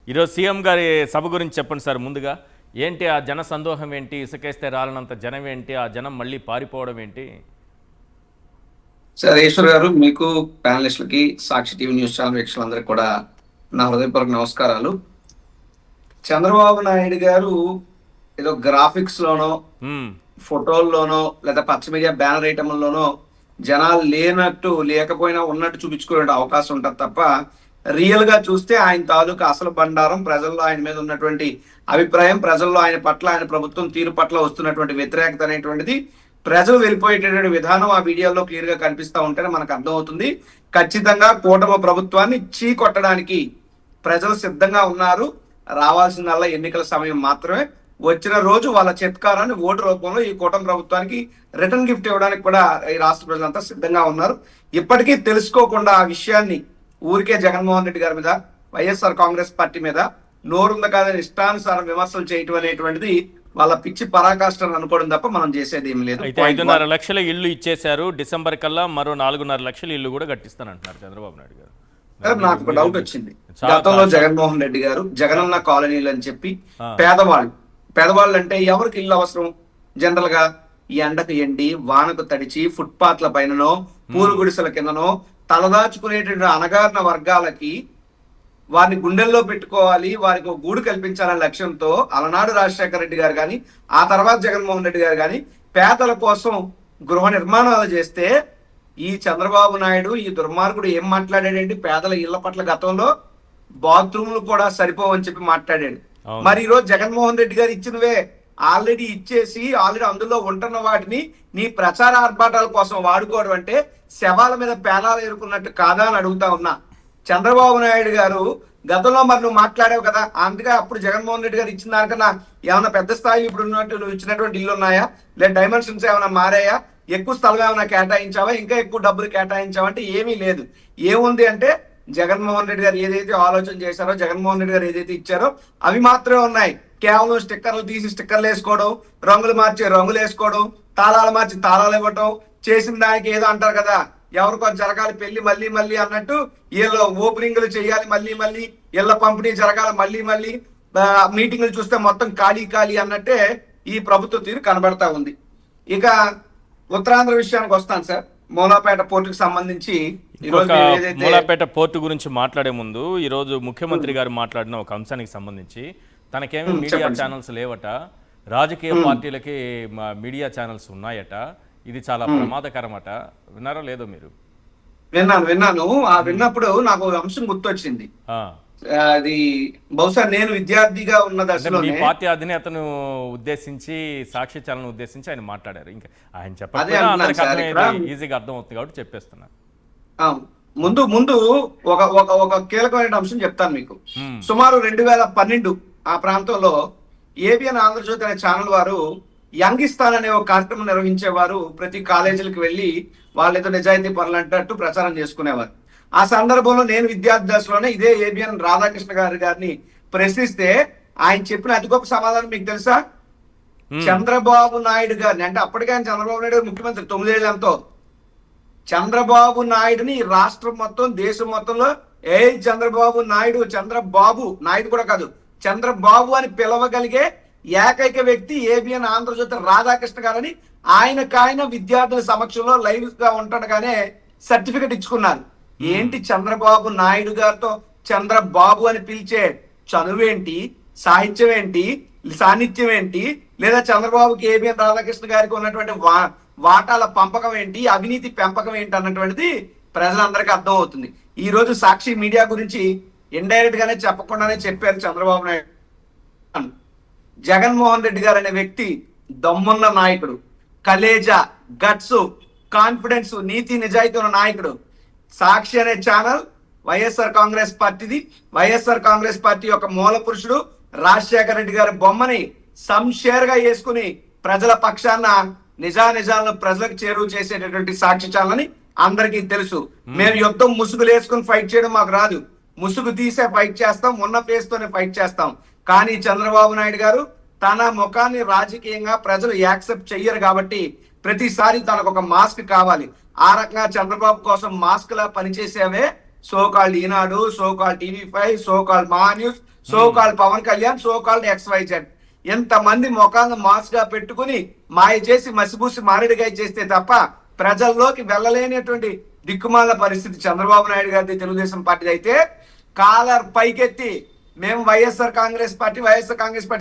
ఈరోజు సీఎం గారి సభ గురించి చెప్పండి సార్. ముందుగా ఏంటి ఆ జన సందోహం ఏంటి? ఇసుకేస్తే రాలనంత జనం ఏంటి? ఆ జనం మళ్ళీ పారిపోవడం ఏంటి? సార్ ఈశ్వర్ గారు, మీకు ప్యానలిస్టులకి, సాక్షి టీవీ న్యూస్ ఛానల్ వీక్షకులందరికీ కూడా నా హృదయపూర్వక నమస్కారాలు. చంద్రబాబు నాయుడు గారు ఏదో గ్రాఫిక్స్ లోనో, హ్మ్. ఫోటోల్లోనో, లేదా పచ్చ మీడియా బ్యానర్ ఐటమ్లోనో జనాలు లేనట్టు లేకపోయినా ఉన్నట్టు చూపించుకునే అవకాశం ఉంటుంది తప్ప, రియల్ గా చూస్తే ఆయన తాలూకా అసలు బండారం, ప్రజల్లో ఆయన మీద ఉన్నటువంటి అభిప్రాయం, ప్రజల్లో ఆయన పట్ల, ఆయన ప్రభుత్వం తీరు పట్ల వస్తున్నటువంటి వ్యతిరేకత అనేటువంటిది ప్రజలు వెళ్ళిపోయేటటువంటి విధానం ఆ వీడియోలో క్లియర్ గా కనిపిస్తూ ఉంటేనే మనకు అర్థమవుతుంది. ఖచ్చితంగా కూటమి ప్రభుత్వాన్ని చీ కొట్టడానికి ప్రజలు సిద్ధంగా ఉన్నారు. రావాల్సిందల్లా ఎన్నికల సమయం మాత్రమే. వచ్చిన రోజు వాళ్ళ చిత్కారాన్ని ఓటు రూపంలో ఈ కూటమి ప్రభుత్వానికి రిటర్న్ గిఫ్ట్ ఇవ్వడానికి కూడా ఈ రాష్ట్ర ప్రజలంతా సిద్ధంగా ఉన్నారు. ఇప్పటికీ తెలుసుకోకుండా ఆ విషయాన్ని ఊరికే జగన్మోహన్ రెడ్డి గారి మీద, వైఎస్ఆర్ కాంగ్రెస్ పార్టీ మీద నోరుంద కాదని ఇష్టానుసారం విమర్శలు చేయటం అనేటువంటిది వాళ్ళ పిచ్చి పరాకాష్ఠను అనుకోవడం తప్ప మనం చేసేది ఏమి లేదు. అయితే 5.5 లక్షల ఇల్లు ఇచ్చేశారు. డిసెంబర్ కల్లా మరో 4.5 లక్షల ఇల్లు కూడా కట్టిస్తానంటున్నారు చంద్రబాబు నాయుడు గారు. నాకు ఒక డౌట్ వచ్చింది. గతంలో జగన్మోహన్ రెడ్డి గారు జగనన్న కాలనీలు అని చెప్పి పేదవాళ్ళు అంటే ఎవరికి ఇల్లు అవసరం? జనరల్ గా ఈ ఎండకు ఎండి, వానకు తడిచి, ఫుట్పాత్ల పైననో, పూలు గుడిసెల కిందనో తలదాచుకునేటువంటి అనగారిన వర్గాలకి వారిని గుండెల్లో పెట్టుకోవాలి, వారికి ఒక గూడు కల్పించాలనే లక్ష్యంతో అలనాడు రాజశేఖర రెడ్డి గారు కానీ, ఆ తర్వాత జగన్మోహన్ రెడ్డి గారు కానీ పేదల కోసం గృహ నిర్మాణాలు చేస్తే, ఈ చంద్రబాబు నాయుడు ఈ దుర్మార్గుడు ఏం మాట్లాడాడండి? పేదల ఇళ్ల పట్ల గతంలో బాత్రూమ్లు కూడా సరిపోవని చెప్పి మాట్లాడాడు. మరి ఈరోజు జగన్మోహన్ రెడ్డి గారు ఇచ్చినవే ఆల్రెడీ ఇచ్చేసి, ఆల్రెడీ అందులో ఉంటున్న వాటిని నీ ప్రచార ఆర్భాటాల కోసం వాడుకోవడం అంటే శవాల మీద పేలాలు ఎరుకున్నట్టు కాదా అని అడుగుతా ఉన్నా. చంద్రబాబు నాయుడు గారు గతంలో మరి నువ్వు మాట్లాడావు కదా, అందుకే అప్పుడు జగన్మోహన్ రెడ్డి గారు ఇచ్చిన దానికన్నా ఏమైనా పెద్ద స్థాయి ఇప్పుడు ఉన్నట్టు నువ్వు ఇచ్చినటువంటి ఇల్లు ఉన్నాయా? లేదా డైమెన్షన్స్ ఏమైనా మారాయా? ఎక్కువ స్థలం ఏమైనా కేటాయించావా? ఇంకా ఎక్కువ డబ్బులు కేటాయించావా? అంటే ఏమీ లేదు. ఏముంది అంటే జగన్మోహన్ రెడ్డి గారు ఏదైతే ఆలోచన చేశారో, జగన్మోహన్ రెడ్డి గారు ఏదైతే ఇచ్చారో అవి మాత్రమే ఉన్నాయి. కేవలం స్టిక్కర్లు తీసి స్టిక్కర్లు వేసుకోవడం, రంగులు మార్చి రంగులు వేసుకోవడం, తాళాలు మార్చి తాళాలు ఇవ్వటం, చేసిన దానికి ఏదో అంటారు కదా, ఎవరికో జరగాలి పెళ్లి మళ్ళీ మళ్ళీ అన్నట్టు, వీళ్ళు ఓపెనింగ్లు చేయాలి మళ్ళీ మళ్ళీ, ఇళ్ల పంపిణీ జరగాలి మళ్ళీ మళ్ళీ, మీటింగ్లు చూస్తే మొత్తం ఖాళీ ఖాళీ అన్నట్టే ఈ ప్రభుత్వ తీరు కనబడతా ఉంది. ఇక ఉత్తరాంధ్ర విషయానికి వస్తాను సార్. మూలాపేట పోర్టుకు సంబంధించి మూలాపేట పోర్టు గురించి మాట్లాడే ముందు ఈరోజు ముఖ్యమంత్రి గారు మాట్లాడిన ఒక అంశానికి సంబంధించి, తనకేమీ మీడియా ఛానల్స్ లేవట, రాజకీయ పార్టీలకి మీడియా ఛానల్స్ ఉన్నాయట, ఇది చాలా ప్రమాదకరమట. విన్నారో లేదో మీరు? విన్నాను. ఆ విన్నప్పుడు నాకు అంశం గుర్తొచ్చింది. అది బహుశా నేను విద్యార్థిగా ఉన్న దశలో మీ పార్టీ అధినేతను ఉద్దేశించి, సాక్షి ఛానల్ ఉద్దేశించి ఆయన మాట్లాడారు. ఇంకా ఆయన చెప్పాలి, ఈజీగా అర్థం అవుతుంది కాబట్టి చెప్పేస్తున్నా. ముందు ముందు ఒక కీలకమైన అంశం చెప్తాను మీకు. సుమారు 2012 ఆ ప్రాంతంలో ఏబిఎన్ ఆంధ్రజ్యోతి అనే ఛానల్ వారు యంగిస్తాన్ అనే ఒక కార్యక్రమం నిర్వహించేవారు. ప్రతి కాలేజీలకు వెళ్ళి వాళ్ళేదో నిజాయితీ పనులు అంటట్టు ప్రచారం చేసుకునేవారు. ఆ సందర్భంలో నేను విద్యార్థి దశలోనే ఇదే ఏబిఎన్ రాధాకృష్ణ గారిని ప్రశ్నిస్తే ఆయన చెప్పిన అతి గొప్ప సమాధానం మీకు తెలుసా? చంద్రబాబు నాయుడు గారిని, అంటే అప్పటికే ఆయన చంద్రబాబు నాయుడు ముఖ్యమంత్రి 9 ఏళ్లతో, చంద్రబాబు నాయుడుని రాష్ట్రం మొత్తం, దేశం మొత్తంలో చంద్రబాబు నాయుడు, చంద్రబాబు నాయుడు కూడా కాదు, చంద్రబాబు అని పిలవగలిగే ఏకైక వ్యక్తి ఏబిఎన్ ఆంధ్రజ్యోతి రాధాకృష్ణ గారని ఆయన విద్యార్థుల సమక్షంలో లైవ్ గా ఉండగానే సర్టిఫికెట్ ఇచ్చుకున్నారు. ఏంటి చంద్రబాబు నాయుడు గారితో చంద్రబాబు అని పిలిచే చనువేంటి, సాహిత్యం ఏంటి, సాన్నిధ్యం ఏంటి, లేదా చంద్రబాబుకి ఏబిఎన్ రాధాకృష్ణ గారికి ఉన్నటువంటి వాటాల పంపకం ఏంటి, అవినీతి పెంపకం ఏంటి అన్నటువంటిది ప్రజలందరికీ అర్థం అవుతుంది. ఈ రోజు సాక్షి మీడియా గురించి ఇండైరెక్ట్ గానే చెప్పకుండానే చెప్పారు చంద్రబాబు నాయుడు. జగన్మోహన్ రెడ్డి గారు అనే వ్యక్తి దమ్మున్న నాయకుడు, కలేజా, గట్స్, కాన్ఫిడెన్స్, నీతి నిజాయితీ ఉన్న నాయకుడు. సాక్షి అనే ఛానల్ వైఎస్ఆర్ కాంగ్రెస్ పార్టీది. వైఎస్ఆర్ కాంగ్రెస్ పార్టీ యొక్క మూల పురుషుడు రాజశేఖర రెడ్డి గారి బొమ్మని సంషేర్గా వేసుకుని ప్రజల పక్షాన నిజాలను ప్రజలకు చేరువ చేసేటటువంటి సాక్షి ఛానల్ అని అందరికీ తెలుసు. మేము యుద్ధం ముసుగులు వేసుకుని ఫైట్ చేయడం మాకు రాదు. ముసుగు తీసే ఫైట్ చేస్తాం, ఉన్న ఫేస్ తోనే ఫైట్ చేస్తాం. కానీ చంద్రబాబు నాయుడు గారు తన ముఖాన్ని రాజకీయంగా ప్రజలు యాక్సెప్ట్ చెయ్యరు కాబట్టి ప్రతిసారి తనకు ఒక మాస్క్ కావాలి. ఆ రకంగా చంద్రబాబు కోసం మాస్క్ లా పనిచేసేవే so called Eenadu, so called TV five, so called Maha news, so called Pawan Kalyan, so called XYZ. ఎంతమంది ముఖాన్ని మాస్ గా పెట్టుకుని మాయ చేసి మసిబూసి మారేడుగాయ చేస్తే తప్ప ప్రజల్లోకి వెళ్ళలేనటువంటి దిక్కుమాల పరిస్థితి చంద్రబాబు నాయుడు గారి తెలుగుదేశం పార్టీ అయితే కాలర్ పైకెత్తి మేము వైఎస్ఆర్ కాంగ్రెస్ పార్టీ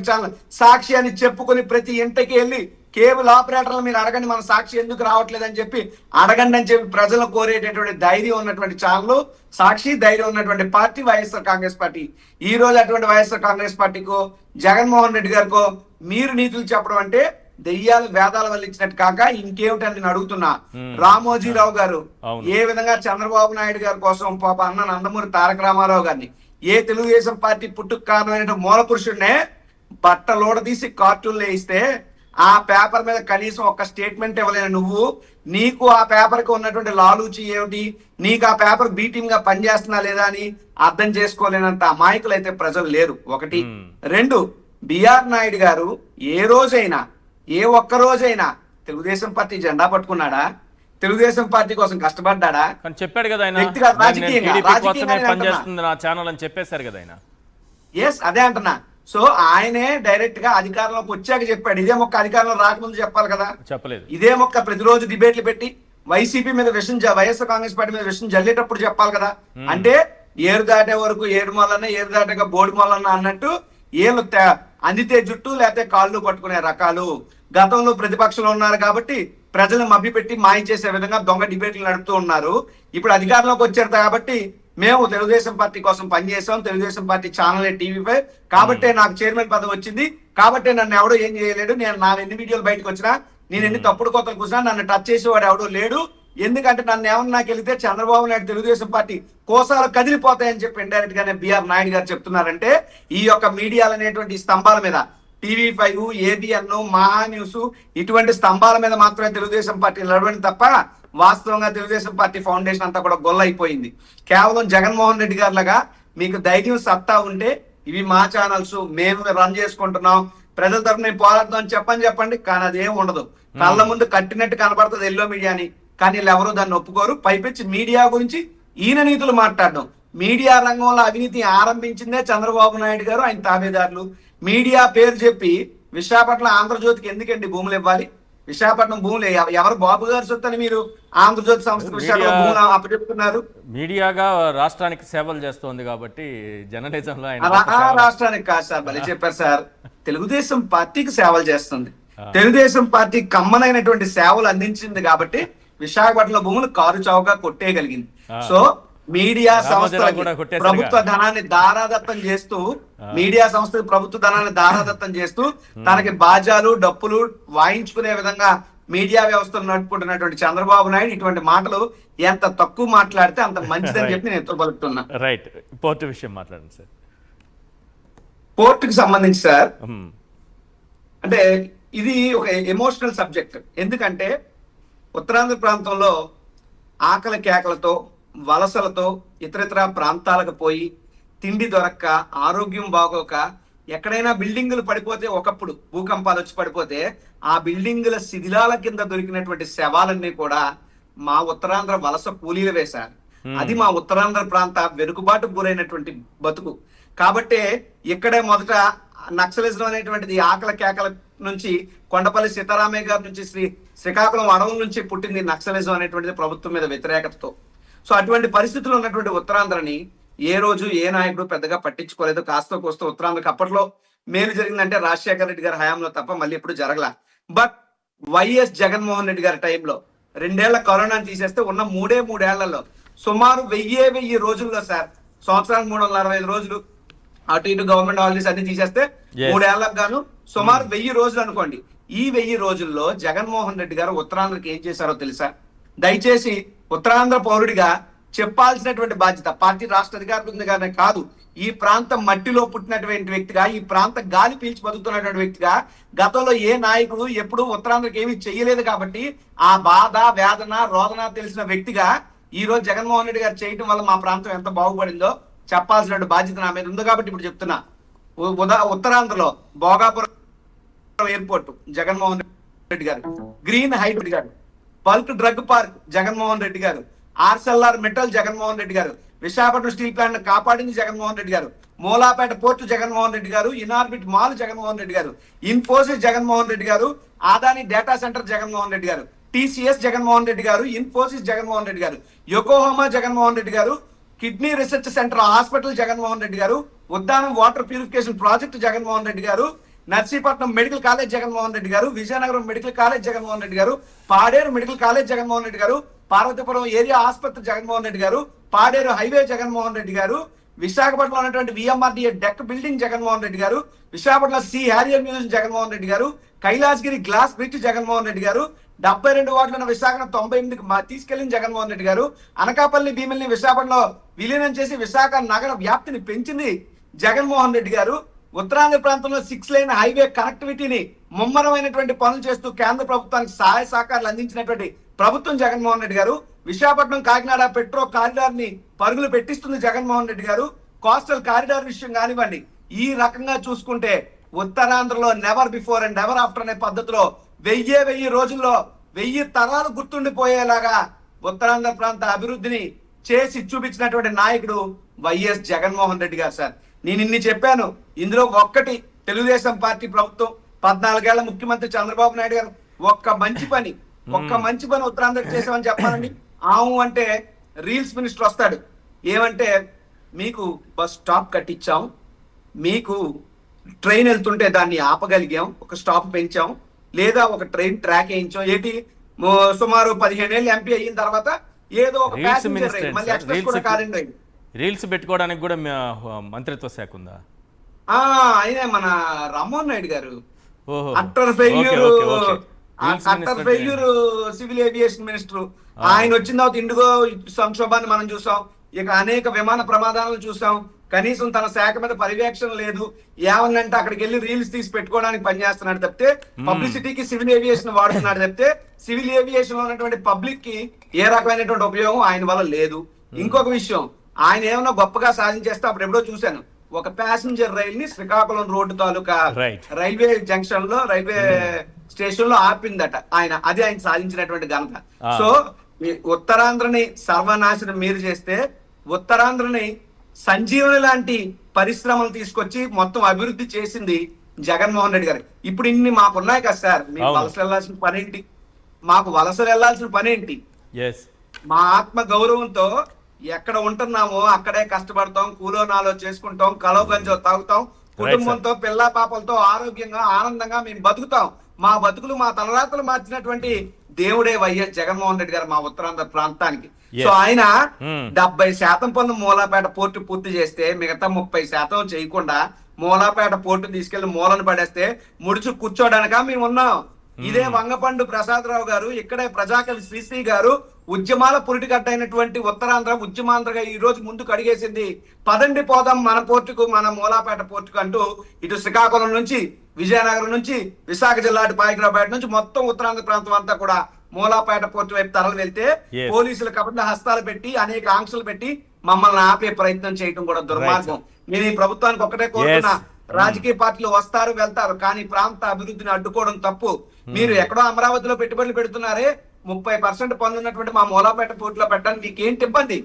ఛానల్ సాక్షి అని చెప్పుకుని ప్రతి ఇంటికి వెళ్ళి కేబుల్ ఆపరేటర్లు మీరు అడగండి మన సాక్షి ఎందుకు రావట్లేదని చెప్పి అడగండి అని చెప్పి ప్రజలు కోరేటటువంటి ధైర్యం ఉన్నటువంటి ఛానల్ సాక్షి, ధైర్యం ఉన్నటువంటి పార్టీ వైఎస్ఆర్ కాంగ్రెస్ పార్టీ. ఈ రోజు అటువంటి వైఎస్ఆర్ కాంగ్రెస్ పార్టీకో జగన్మోహన్ రెడ్డి గారికో మీరు నీతులు చెప్పడం అంటే దెయ్యాలు వేదాల వల్ల ఇచ్చినట్టు కాక ఇంకేమిటని నేను అడుగుతున్నా. రామోజీరావు గారు ఏ విధంగా చంద్రబాబు నాయుడు గారి కోసం పాప అన్న నందమూరి తారక రామారావు గారిని ఏ తెలుగుదేశం పార్టీ పుట్టుకు కారణమైన మూల పురుషుడినే బట్టలోడ తీసి కార్టూన్లు వేయిస్తే ఆ పేపర్ మీద కనీసం ఒక్క స్టేట్మెంట్ ఇవ్వలేను నువ్వు. నీకు ఆ పేపర్ కి ఉన్నటువంటి లాలూచి ఏమిటి, నీకు ఆ పేపర్ బీటింగ్ గా పనిచేస్తున్నా లేదా అని అర్థం చేసుకోలేనంత అమాయకులు అయితే ప్రజలు లేరు. ఒకటి. రెండు, బిఆర్ నాయుడు గారు ఏ రోజైనా ఏ ఒక్క రోజైనా తెలుగుదేశం పార్టీ జెండా పట్టుకున్నాడా, తెలుగుదేశం పార్టీ కోసం కష్టపడ్డా? చెప్పాడు కదా ఆయన, చెప్పేశారు కదా ఆయన. ఎస్, అదే అంటున్నా. సో ఆయనే డైరెక్ట్ గా అధికారంలోకి వచ్చాక చెప్పాడు. ఇదే మొక్క అధికారంలో రాకముందు చెప్పాలి కదా, చెప్పలేదు. ఇదే మొక్క ప్రతిరోజు డిబేట్లు పెట్టి వైసీపీ మీద వైఎస్ఆర్ కాంగ్రెస్ పార్టీ మీద విషయం జల్లేటప్పుడు చెప్పాలి కదా. అంటే ఏరు దాటే వరకు ఏడు మొలన్న, ఏరు దాటాక బోడి మొలన్న అన్నట్టు ఏళ్ళు అందితే జుట్టు లేకపోతే కాళ్ళు పట్టుకునే రకాలు. గతంలో ప్రతిపక్షంలో ఉన్నారు కాబట్టి ప్రజలను మభ్యపెట్టి మాయ చేసే విధంగా దొంగ డిబేట్లు నడుపుతూ ఉన్నారు. ఇప్పుడు అధికారంలోకి వచ్చారు కాబట్టి మేము తెలుగుదేశం పార్టీ కోసం పనిచేసాం, తెలుగుదేశం పార్టీ ఛానల్ టీవీపై కాబట్టే నాకు చైర్మన్ పదవి వచ్చింది, కాబట్టే నన్ను ఎవడో ఏం చేయలేడు. నేను నా ఎన్ని వీడియోలు బయటకు వచ్చినా, నేను ఎన్ని తప్పుడు కొత్తలు కూర్చున్నా నన్ను టచ్ చేసేవాడు ఎవడో లేడు. ఎందుకంటే నన్ను ఏమన్నాకి వెళితే చంద్రబాబు నాయుడు తెలుగుదేశం పార్టీ కోసాలు కదిలిపోతాయని చెప్పి ఇండైరెక్ట్ గానే బిఆర్ నాయుడు గారు చెప్తున్నారంటే ఈ యొక్క మీడియాలు అనేటువంటి స్తంభాల మీద TV5, ABN, మహా న్యూస్ ఇటువంటి స్తంభాల మీద మాత్రమే తెలుగుదేశం పార్టీ నిలబడింది తప్ప వాస్తవంగా తెలుగుదేశం పార్టీ ఫౌండేషన్ అంతా కూడా గొల్లైపోయింది. కేవలం జగన్మోహన్ రెడ్డి గారి లాగా మీకు ధైర్యం సత్తా ఉంటే ఇవి మా ఛానల్స్ మేము రన్ చేసుకుంటున్నాం, ప్రజల తరఫున నేను పోరాడతాం చెప్పండి. కానీ అదేం ఉండదు. కళ్ళ ముందు కట్టినట్టు కనబడుతుంది ఎల్లో మీడియాని, కానీ వీళ్ళు ఎవరు దాన్ని ఒప్పుకోరు. పైపెచ్చి మీడియా గురించి ఈయన నీతులు మాట్లాడడం. మీడియా రంగంలో అవినీతి ఆరంభించిందే చంద్రబాబు నాయుడు గారు, ఆయన తాబేదారులు. మీడియా పేరు చెప్పి విశాఖపట్నం ఆంధ్రజ్యోతికి ఎందుకండి భూములు ఇవ్వాలి? విశాఖపట్నం భూములు ఎవరు బాబు గారు సొత్తని మీరు ఆంధ్రజ్యోతి సంస్థ విశాఖలో భూములు అప్పచెప్తున్నారు. మీడియాగా రాష్ట్రానికి సేవలు చేస్తోంది కాబట్టి జర్నలిజంలో రాష్ట్రానికి కాదు సార్, భలే చెప్పారు సార్. తెలుగుదేశం పార్టీకి సేవలు చేస్తుంది. తెలుగుదేశం పార్టీ కమ్మనైనటువంటి సేవలు అందించింది కాబట్టి విశాఖపట్నంలో భూములు కారు చౌకగా కొట్టేయగలిగింది. సో మీడియా సంస్థలకి ప్రభుత్వ ధనాన్ని దారాదత్తం చేస్తూ తనకి బాజాలు డప్పులు వాయించుకునే విధంగా మీడియా వ్యవస్థను నడుపుకుంటున్నటువంటి చంద్రబాబు నాయుడు ఇటువంటి మాటలు ఎంత తక్కువ మాట్లాడితే అంత మంచిదని చెప్పి నేను ఎత్తులు పలుకుతున్నా. రైట్, పోర్టు విషయం మాట్లాడండి సార్. పోర్టుకి సంబంధించి సార్, అంటే ఇది ఒక ఎమోషనల్ సబ్జెక్ట్. ఎందుకంటే ఉత్తరాంధ్ర ప్రాంతంలో ఆకలి కేకలతో, వలసలతో ఇతరితర ప్రాంతాలకు పోయి తిండి దొరక్క, ఆరోగ్యం బాగోక, ఎక్కడైనా బిల్డింగులు పడిపోతే, ఒకప్పుడు భూకంపాలు వచ్చి పడిపోతే ఆ బిల్డింగుల శిథిలాల కింద దొరికినటువంటి శవాలన్నీ కూడా మా ఉత్తరాంధ్ర వలస కూలీలు వేశారు. అది మా ఉత్తరాంధ్ర ప్రాంత వెనుకబాటు గురైనటువంటి బతుకు. కాబట్టే ఇక్కడే మొదట నక్సలిజం అనేటువంటిది ఆకలి కేకల నుంచి, కొండపల్లి సీతారామయ్య గారి నుంచి, శ్రీకాకుళం అడవుల నుంచి పుట్టింది నక్సలిజం అనేటువంటిది ప్రభుత్వం మీద వ్యతిరేకతతో. సో అటువంటి పరిస్థితులు ఉన్నటువంటి ఉత్తరాంధ్రని ఏ రోజు ఏ నాయకుడు పెద్దగా పట్టించుకోలేదు. కాస్త కోస్త ఉత్తరాంధ్రకి అప్పట్లో మేలు జరిగిందంటే రాజశేఖర రెడ్డి గారి హయాంలో తప్ప మళ్ళీ ఎప్పుడు జరగల. బట్ వైఎస్ జగన్మోహన్ రెడ్డి గారి టైంలో 2 ఏళ్ల కరోనాని తీసేస్తే ఉన్న 3 ఏళ్లలో సుమారు 1000 రోజుల్లో సార్, సంవత్సరానికి 365 రోజులు అటు ఇటు గవర్నమెంట్ హాలిడేస్ అన్ని తీసేస్తే 3 ఏళ్లకు గాను సుమారు 1000 రోజులు అనుకోండి. ఈ 1000 రోజుల్లో జగన్మోహన్ రెడ్డి గారు ఉత్తరాంధ్రకి ఏం చేశారో తెలుసా? దయచేసి ఉత్తరాంధ్ర పౌరుడిగా చెప్పాల్సినటువంటి బాధ్యత పార్టీ రాష్ట్ర అధికారులుగానే కాదు, ఈ ప్రాంతం మట్టిలో పుట్టినటువంటి వ్యక్తిగా, ఈ ప్రాంత గాలి పీల్చి బతుకుతున్నటువంటి వ్యక్తిగా, గతంలో ఏ నాయకుడు ఎప్పుడు ఉత్తరాంధ్రకి ఏమీ చెయ్యలేదు కాబట్టి ఆ బాధ, వేదన, రోదన తెలిసిన వ్యక్తిగా ఈ రోజు జగన్మోహన్ రెడ్డి గారు చేయడం వల్ల మా ప్రాంతం ఎంత బాగుపడిందో చెప్పాల్సిన బాధ్యత నా మీద ఉంది. కాబట్టి ఇప్పుడు చెప్తున్నా, ఉత్తరాంధ్రలో భోగాపురం ఎయిర్పోర్ట్ జగన్మోహన్ రెడ్డి గారు, గ్రీన్ హైబ్రిడ్ గారు, bulk drug park Jaganmohan Reddy గారు, ఆర్సెల్ఆర్ metal Jaganmohan Reddy garu, Visakhapatnam steel plant కాపాడింది జగన్మోహన్ రెడ్డి గారు. మూలాపేట పోర్టు జగన్మోహన్ రెడ్డి గారు, ఇనార్బిట్ మాల్ జగన్మోహన్ రెడ్డి గారు, ఇన్ఫోసిస్ జగన్మోహన్ రెడ్డి గారు, ఆదాని డేటా సెంటర్ జగన్మోహన్ రెడ్డి గారు, టీసీఎస్ జగన్మోహన్ రెడ్డి గారు, ఇన్ఫోసిస్ జగన్మోహన్ రెడ్డి గారు, Yokohama Jaganmohan Reddy garu, kidney research centre hospital Jaganmohan Reddy garu, Uddanam water purification project Jaganmohan Reddy garu, Narsipatnam medical college Jaganmohan Reddy garu, Vizianagaram medical college Jaganmohan Reddy garu, Paderu medical college Jaganmohan Reddy garu, Parvathipuram area ఆసుపత్రి జగన్మోహన్ రెడ్డి గారు, పాడేరు హైవే జగన్మోహన్ రెడ్డి గారు, విశాఖపట్నంలో ఉన్నటువంటి VMRDA deck building Jaganmohan Reddy garu, Visakhapatnam sea harrier museum Jaganmohan Reddy garu, Kailasagiri glass bridge Jaganmohan Reddy garu, 72 వార్డులను విశాఖను 98కి తీసుకెళ్లిన జగన్మోహన్ రెడ్డి గారు, అనకాపల్లి భీమిల్ని విశాఖలో విలీనం చేసి విశాఖ నగర వ్యాప్తిని పెంచింది జగన్మోహన్ రెడ్డి గారు, ఉత్తరాంధ్ర ప్రాంతంలో 6 లైన్ హైవే కనెక్టివిటీని ముమ్మరమైనటువంటి పనులు చేస్తూ కేంద్ర ప్రభుత్వానికి సహాయ సహకారాలు అందించినటువంటి ప్రభుత్వం జగన్మోహన్ రెడ్డి గారు, విశాఖపట్నం కాకినాడ పెట్రో కారిడార్ ని పరుగులు పెట్టిస్తుంది జగన్మోహన్ రెడ్డి గారు, కోస్టల్ కారిడార్ విషయం కానివ్వండి. ఈ రకంగా చూసుకుంటే ఉత్తరాంధ్రలో never before and never after అనే పద్ధతిలో 1000 రోజుల్లో 1000 తరాలు గుర్తుండిపోయేలాగా ఉత్తరాంధ్ర ప్రాంత అభివృద్ధిని చేసి చూపించినటువంటి నాయకుడు వైఎస్ జగన్మోహన్ రెడ్డి గారు. సార్, నేను ఇన్ని చెప్పాను, ఇందులో ఒక్కటి తెలుగుదేశం పార్టీ ప్రభుత్వం 14 ఏళ్ల ముఖ్యమంత్రి చంద్రబాబు నాయుడు గారు ఒక్క మంచి పని ఉత్తరాంధ్రకి చేసామని చెప్పాలండి. ఆవు అంటే రీల్స్ మినిస్టర్ వస్తాడు, ఏమంటే మీకు బస్ స్టాప్ కట్టించాం, మీకు ట్రైన్ వెళ్తుంటే దాన్ని ఆపగలిగాం, ఒక స్టాప్ పెంచాం, లేదా ఒక ట్రైన్ ట్రాక్ వేయించాం. ఏంటి సుమారు 15 ఏళ్ళు ఎంపీ అయిన తర్వాత ఏదో ఒక ప్యాసింజర్ రైలు, మళ్ళీ ఎక్స్ప్రెస్ కూడా కాదండి, రీల్స్ పెట్టుకోవడానికి కూడా మంత్రిత్వ శాఖ ఉందా? ఆయనే మన రామ్మోహన్ నాయుడు గారు utter failure civil aviation minister. ఆయన వచ్చిన తర్వాత ఇండిగో సంక్షోభాన్ని మనం చూసాం, ఇక అనేక విమాన ప్రమాదాలను చూసాం. కనీసం తన శాఖ మీద పర్యవేక్షణ లేదు. ఏమన్నంటే అక్కడికి వెళ్ళి రీల్స్ తీసి పెట్టుకోవడానికి పనిచేస్తున్నాడు తప్పితే, పబ్లిసిటీకి సివిల్ ఏవియేషన్ వాడుతున్నాడు తప్పితే, సివిల్ ఏవియేషన్ లో ఉన్నటువంటి పబ్లిక్ కి ఏ రకమైనటువంటి ఉపయోగం ఆయన వల్ల లేదు. ఇంకొక విషయం, ఆయన ఏమన్నా గొప్పగా సాధించేస్తే అప్పుడు ఎప్పుడో చూశాను, ఒక ప్యాసింజర్ రైల్ ని శ్రీకాకుళం రోడ్డు తాలూకా రైల్వే జంక్షన్ లో రైల్వే స్టేషన్ లో ఆపిందట ఆయన. అది ఆయన సాధించినటువంటి ఘనత. సో ఉత్తరాంధ్రని సర్వనాశనం మీరు చేస్తే, ఉత్తరాంధ్రని సంజీవని లాంటి పరిశ్రమలు తీసుకొచ్చి మొత్తం అభివృద్ధి చేసింది జగన్మోహన్ రెడ్డి గారు. ఇప్పుడు ఇన్ని మాకున్నాయి కదా సార్, మీకు వలసలు వెళ్లాల్సిన పనేంటి? మాకు వలసలు వెళ్లాల్సిన పనేంటి? మా ఆత్మ గౌరవంతో ఎక్కడ ఉంటున్నామో అక్కడే కష్టపడతాం, కూలో నాలో చేసుకుంటాం, కలో గంజో తాగుతాం, కుటుంబంతో పిల్ల పాపలతో ఆరోగ్యంగా ఆనందంగా మేము బతుకుతాం. మా బతుకులు మా తలరాతలు మార్చినటువంటి దేవుడే వైఎస్ జగన్మోహన్ రెడ్డి గారు మా ఉత్తరాంధ్ర ప్రాంతానికి. సో ఆయన 70% పనులు మూలాపేట పోర్టు పూర్తి చేస్తే, మిగతా 30% చేయకుండా మూలాపేట పోర్టు తీసుకెళ్లి మూలను పడేస్తే ముడుచు కూర్చోడానికా మేము ఉన్నాం. ఇదే వంగపండు ప్రసాదరావు గారు, ఇక్కడే ప్రజాకవి శ్రీశ్రీ గారు ఉద్యమాల పురిటిగడ్డైనటువంటి ఉత్తరాంధ్ర ఉద్యమాంధ్రగా ఈ రోజు ముందుకు అడిగేసింది. పదండి పోదాం మన పోర్టుకు, మన మూలాపేట పోర్టుకు అంటూ ఇటు శ్రీకాకుళం నుంచి, విజయనగరం నుంచి, విశాఖ జిల్లా పాయకరావుపేట నుంచి మొత్తం ఉత్తరాంధ్ర ప్రాంతం అంతా కూడా మూలాపేట పోర్టు వైపు తరలి వెళ్తే పోలీసులు కబడ్డ హస్తాలు పెట్టి అనేక ఆంక్షలు పెట్టి మమ్మల్ని ఆపే ప్రయత్నం చేయడం కూడా దుర్మార్గం. నేను ఈ ప్రభుత్వానికి ఒక్కటే కోరుతున్నా, రాజకీయ పార్టీలు వస్తారు వెళ్తారు, కానీ ప్రాంత అభివృద్ధిని అడ్డుకోవడం తప్పు. మీరు ఎక్కడో అమరావతిలో పెట్టుబడులు పెడుతున్నారే, 30% పనులు ఉన్నటువంటి మా మూలాపేట పోర్టులో పెట్టడానికి మీకేంటి ఇబ్బంది?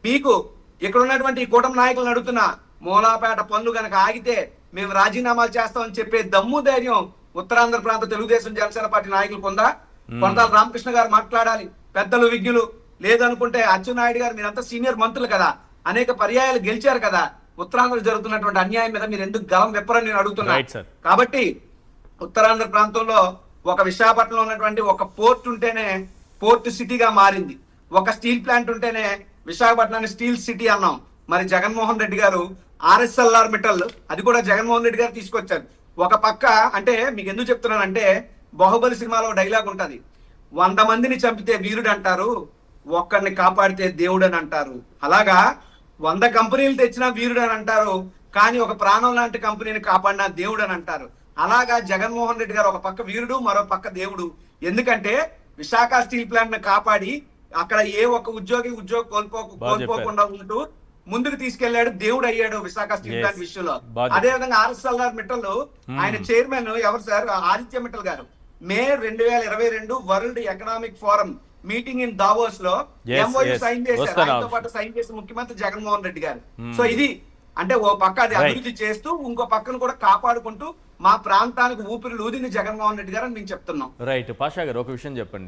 మీకు ఇక్కడ ఉన్నటువంటి ఈ కూటమి నాయకులను అడుగుతున్నా, మూలాపేట పనులు గనక ఆగితే మేము రాజీనామాలు చేస్తామని చెప్పే దమ్ము ధైర్యం ఉత్తరాంధ్ర ప్రాంత తెలుగుదేశం జనసేన పార్టీ నాయకులకు ఉందా? కొండాల రామకృష్ణ గారు మాట్లాడాలి, పెద్దలు విజ్ఞులు. లేదనుకుంటే అచ్చెన్నాయుడు గారు, మీరంతా సీనియర్ మంత్రులు కదా, అనేక పర్యాయాలు గెలిచారు కదా, ఉత్తరాంధ్ర జరుగుతున్నటువంటి అన్యాయం మీద మీరు ఎందుకు గలం వెప్పరని నేను అడుగుతున్నా. కాబట్టి ఉత్తరాంధ్ర ప్రాంతంలో ఒక విశాఖపట్నంలో ఉన్నటువంటి ఒక పోర్ట్ ఉంటేనే పోర్ట్ సిటీగా మారింది, ఒక స్టీల్ ప్లాంట్ ఉంటేనే విశాఖపట్నాన్ని స్టీల్ సిటీ అన్నాం. మరి జగన్మోహన్ రెడ్డి గారు ఆర్ఎస్ఎల్ఆర్ మెటల్, అది కూడా జగన్మోహన్ రెడ్డి గారు తీసుకొచ్చారు. ఒక పక్క అంటే మీకు ఎందుకు చెప్తున్నానంటే, బాహుబలి సినిమాలో డైలాగ్ ఉంటది, 100 మందిని చంపితే వీరుడు అంటారు, ఒక్కరిని కాపాడితే దేవుడు అని అంటారు. అలాగా 100 కంపెనీలు తెచ్చినా వీరుడు అని అంటారు, కానీ ఒక ప్రాణం లాంటి కంపెనీని కాపాడినా దేవుడు అని అంటారు. అలాగా జగన్మోహన్ రెడ్డి గారు ఒక పక్క వీరుడు, మరో పక్క దేవుడు. ఎందుకంటే విశాఖ స్టీల్ ప్లాంట్ ని కాపాడి అక్కడ ఏ ఒక్క ఉద్యోగి కోల్పోకుండా ఉంటూ ముందుకు తీసుకెళ్లాడు, దేవుడు అయ్యాడు విశాఖ స్టీల్ ప్లాంట్ విషయంలో. అదే విధంగా ఆర్ఎస్ఎల్ఆర్ మిట్టల్ ఆయన చైర్మన్ ఎవరు సార్? ఆదిత్య మిట్టల్ గారు. మే 2022 world economic forum meeting in Davos లో Yes, MOU yes. సైన్ చేశారు. వస్తాను. ఆయనతో పాటు సైన్ చేసిన ముఖ్యమంత్రి జగన్మోహన్ రెడ్డి గారు. సో ఇది అంటే ఓ పక్క అది అభివృద్ధి చేస్తూ ఇంకో పక్కన కూడా కాపాడుకుంటూ మా ప్రాంతానికి ఊపిరి లూదింది జగన్మోహన్ రెడ్డి గారు అని మేము చెప్తున్నాం. రైట్. పాషా గారు ఒక విషయం చెప్పండి.